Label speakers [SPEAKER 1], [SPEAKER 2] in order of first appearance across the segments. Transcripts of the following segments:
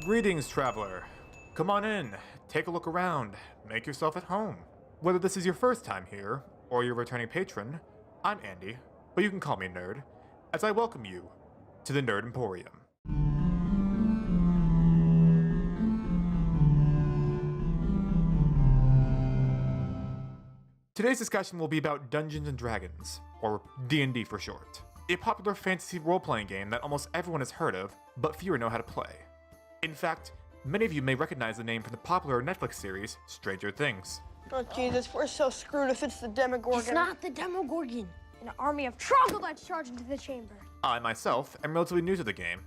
[SPEAKER 1] Greetings, traveler. Come on in, take a look around, make yourself at home. Whether this is your first time here, or your returning patron, I'm Andy, but you can call me Nerd, as I welcome you to the Nerd Emporium. Today's discussion will be about Dungeons & Dragons, or D&D for short. A popular fantasy role-playing game that almost everyone has heard of, but fewer know how to play. In fact, many of you may recognize the name from the popular Netflix series, Stranger Things.
[SPEAKER 2] Oh, Jesus, we're so screwed if it's the Demogorgon.
[SPEAKER 3] It's not the Demogorgon. An army of troglodytes charged into the chamber.
[SPEAKER 1] I, myself, am relatively new to the game,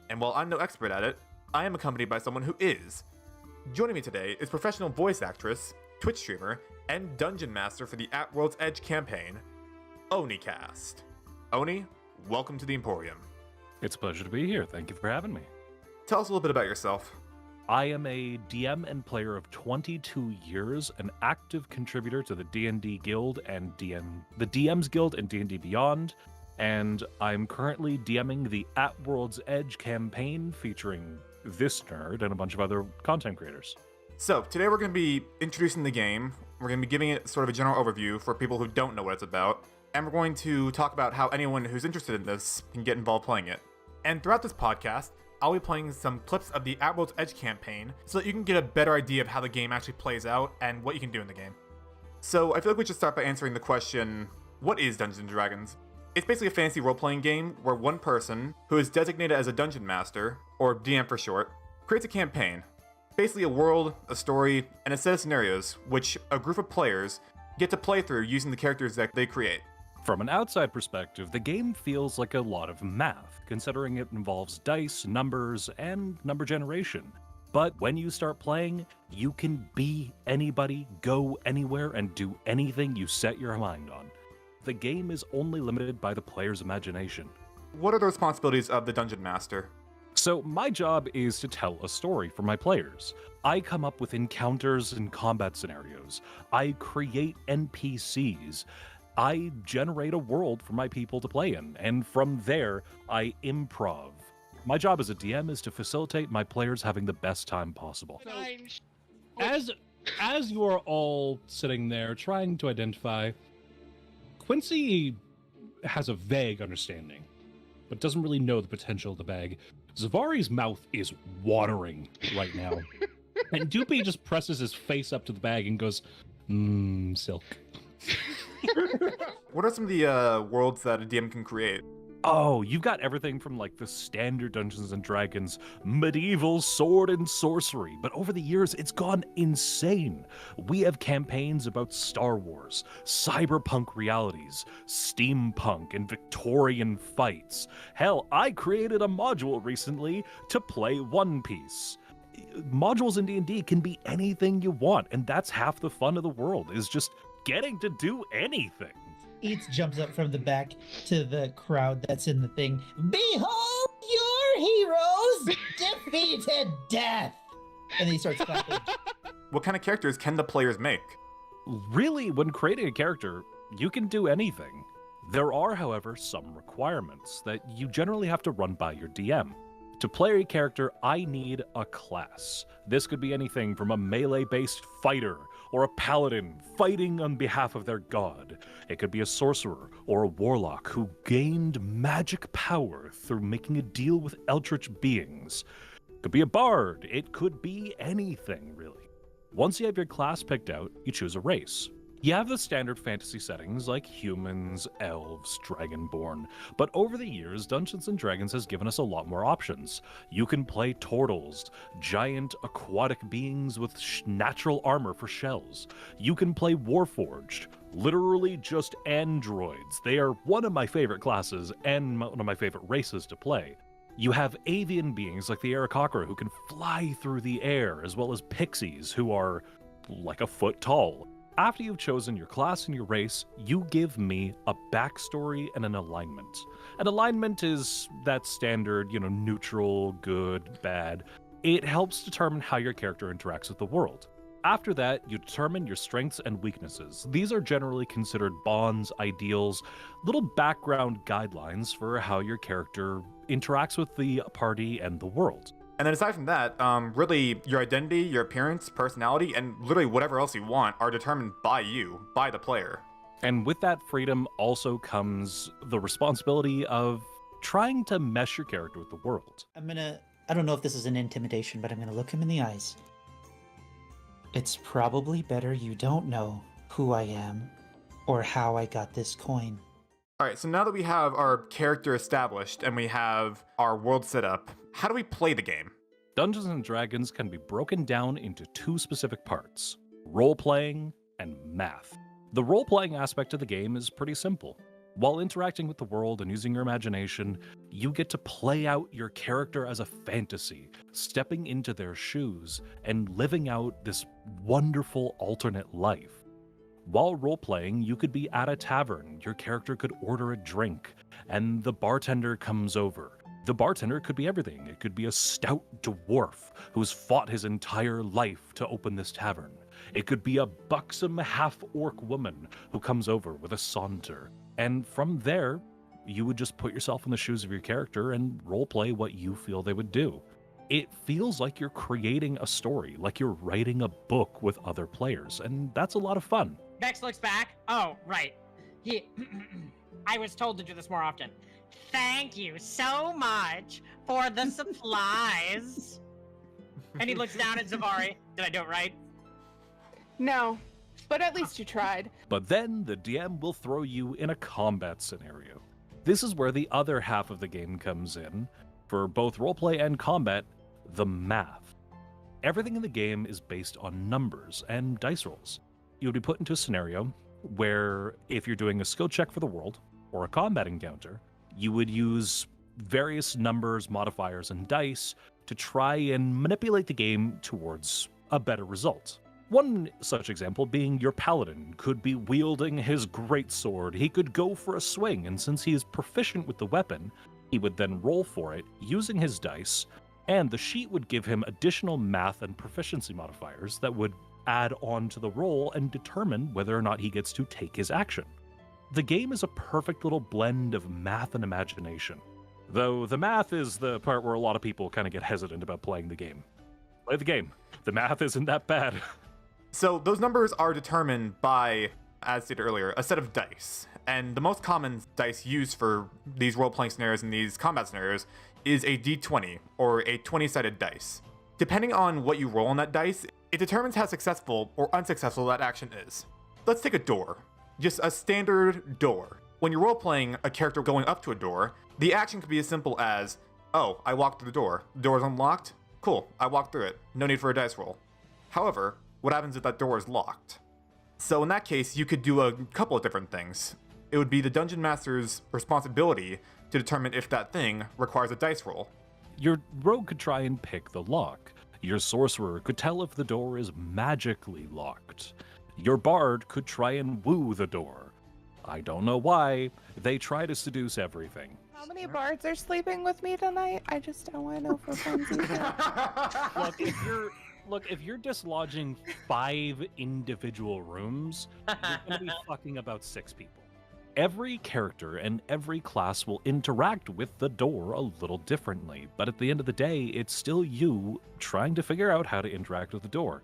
[SPEAKER 1] and while I'm no expert at it, I am accompanied by someone who is. Joining me today is professional voice actress, Twitch streamer, and dungeon master for the At World's Edge campaign, OniCast. Oni, welcome to the Emporium.
[SPEAKER 4] It's a pleasure to be here. Thank you for having me.
[SPEAKER 1] Tell us a little bit about yourself.
[SPEAKER 4] I am a DM and player of 22 years, an active contributor to the D&D Guild and the DM's Guild and D&D Beyond, and I'm currently DMing the At World's Edge campaign featuring this nerd and a bunch of other content creators.
[SPEAKER 1] So, today we're going to be introducing the game, we're going to be giving it sort of a general overview for people who don't know what it's about, and we're going to talk about how anyone who's interested in this can get involved playing it. And throughout this podcast, I'll be playing some clips of the At World's Edge campaign so that you can get a better idea of how the game actually plays out and what you can do in the game. So, I feel like we should start by answering the question, what is Dungeons & Dragons? It's basically a fantasy role-playing game where one person, who is designated as a dungeon master, or DM for short, creates a campaign. Basically a world, a story, and a set of scenarios which a group of players get to play through using the characters that they create.
[SPEAKER 4] From an outside perspective, the game feels like a lot of math, considering it involves dice, numbers, and number generation. But when you start playing, you can be anybody, go anywhere, and do anything you set your mind on. The game is only limited by the player's imagination.
[SPEAKER 1] What are the responsibilities of the Dungeon Master?
[SPEAKER 4] So my job is to tell a story for my players. I come up with encounters and combat scenarios. I create NPCs. I generate a world for my people to play in, and from there, I improv. My job as a DM is to facilitate my players having the best time possible.
[SPEAKER 5] As you are all sitting there trying to identify, Quincy has a vague understanding, but doesn't really know the potential of the bag. Zavari's mouth is watering right now. And Doopy just presses his face up to the bag and goes, silk.
[SPEAKER 1] What are some of the worlds that a DM can create?
[SPEAKER 4] Oh, you've got everything from like the standard Dungeons & Dragons, medieval sword and sorcery, but over the years it's gone insane. We have campaigns about Star Wars, cyberpunk realities, steampunk, and Victorian fights. Hell, I created a module recently to play One Piece. Modules in D&D can be anything you want, and that's half the fun of the world, is just getting to do anything.
[SPEAKER 6] Eats jumps up from the back to the crowd that's in the thing. Behold your heroes defeated death! And then he starts clapping.
[SPEAKER 1] What kind of characters can the players make?
[SPEAKER 4] Really, when creating a character, you can do anything. There are, however, some requirements that you generally have to run by your DM. To play a character, I need a class. This could be anything from a melee-based fighter or a paladin fighting on behalf of their god. It could be a sorcerer or a warlock who gained magic power through making a deal with eldritch beings. It could be a bard. It could be anything, really. Once you have your class picked out, you choose a race. You have the standard fantasy settings like humans, elves, dragonborn, but over the years, Dungeons & Dragons has given us a lot more options. You can play turtles, giant aquatic beings with natural armor for shells. You can play Warforged, literally just androids. They are one of my favorite classes and one of my favorite races to play. You have avian beings like the Aarakocra who can fly through the air, as well as pixies who are like a foot tall. After you've chosen your class and your race, you give me a backstory and an alignment. An alignment is that standard, neutral, good, bad. It helps determine how your character interacts with the world. After that, you determine your strengths and weaknesses. These are generally considered bonds, ideals, little background guidelines for how your character interacts with the party and the world.
[SPEAKER 1] And then aside from that, really your identity, your appearance, personality, and literally whatever else you want are determined by you, by the player.
[SPEAKER 4] And with that freedom also comes the responsibility of trying to mesh your character with the world.
[SPEAKER 6] I don't know if this is an intimidation, but I'm gonna look him in the eyes. It's probably better you don't know who I am or how I got this coin.
[SPEAKER 1] Alright, so now that we have our character established and we have our world set up, how do we play the game?
[SPEAKER 4] Dungeons and Dragons can be broken down into two specific parts: role-playing and math. The role-playing aspect of the game is pretty simple. While interacting with the world and using your imagination, you get to play out your character as a fantasy, stepping into their shoes and living out this wonderful alternate life. While role-playing, you could be at a tavern, your character could order a drink, and the bartender comes over. The bartender could be everything. It could be a stout dwarf who's fought his entire life to open this tavern. It could be a buxom half-orc woman who comes over with a saunter. And from there, you would just put yourself in the shoes of your character and roleplay what you feel they would do. It feels like you're creating a story, like you're writing a book with other players, and that's a lot of fun.
[SPEAKER 7] Vex looks back. Oh, right. I was told to do this more often. Thank you so much for the supplies. And he looks down at Zavari. Did I do it right?
[SPEAKER 8] No, but at least you tried.
[SPEAKER 4] But then the DM will throw you in a combat scenario. This is where the other half of the game comes in. For both roleplay and combat, the math. Everything in the game is based on numbers and dice rolls. You would be put into a scenario where if you're doing a skill check for the world or a combat encounter, you would use various numbers, modifiers, and dice to try and manipulate the game towards a better result. One such example being your paladin could be wielding his greatsword. He could go for a swing, and since he is proficient with the weapon, he would then roll for it using his dice, and the sheet would give him additional math and proficiency modifiers that would add on to the roll and determine whether or not he gets to take his action. The game is a perfect little blend of math and imagination, though the math is the part where a lot of people kind of get hesitant about playing the game. Play the game. The math isn't that bad.
[SPEAKER 1] So those numbers are determined by, as stated earlier, a set of dice. And the most common dice used for these role-playing scenarios and these combat scenarios is a d20, or a 20-sided dice. Depending on what you roll on that dice, it determines how successful or unsuccessful that action is. Let's take a door. Just a standard door. When you're role-playing a character going up to a door, the action could be as simple as, oh, I walked through the door. The door is unlocked? Cool, I walked through it. No need for a dice roll. However, what happens if that door is locked? So in that case, you could do a couple of different things. It would be the Dungeon Master's responsibility to determine if that thing requires a dice roll.
[SPEAKER 4] Your rogue could try and pick the lock. Your sorcerer could tell if the door is magically locked. Your bard could try and woo the door. I don't know why. They try to seduce everything.
[SPEAKER 8] How many bards are sleeping with me tonight? I just don't want to know for funsies.
[SPEAKER 4] Look, if you're dislodging 5 individual rooms, you're going to be fucking about 6 people. Every character and every class will interact with the door a little differently, but at the end of the day, it's still you trying to figure out how to interact with the door.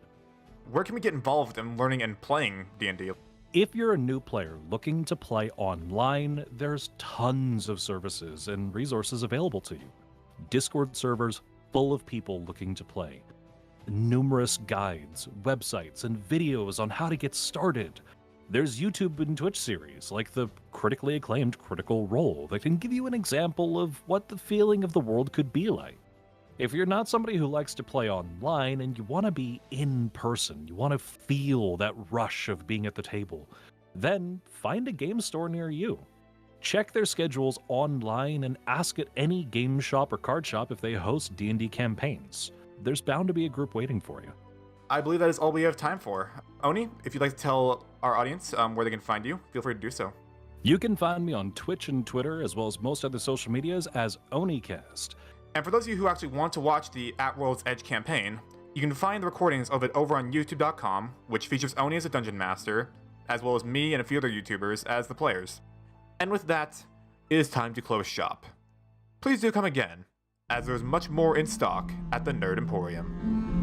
[SPEAKER 1] Where can we get involved in learning and playing D&D?
[SPEAKER 4] If you're a new player looking to play online, there's tons of services and resources available to you. Discord servers full of people looking to play. Numerous guides, websites, and videos on how to get started. There's YouTube and Twitch series, like the critically acclaimed Critical Role, that can give you an example of what the feeling of the world could be like. If you're not somebody who likes to play online and you want to be in person, you want to feel that rush of being at the table, then find a game store near you. Check their schedules online and ask at any game shop or card shop if they host D&D campaigns. There's bound to be a group waiting for you.
[SPEAKER 1] I believe that is all we have time for. Oni, if you'd like to tell our audience where they can find you, feel free to do so.
[SPEAKER 4] You can find me on Twitch and Twitter, as well as most other social medias, as OniCast.
[SPEAKER 1] And for those of you who actually want to watch the At World's Edge campaign, you can find the recordings of it over on youtube.com, which features Oni as a dungeon master, as well as me and a few other YouTubers as the players. And with that, it is time to close shop. Please do come again, as there's much more in stock at the Nerd Emporium.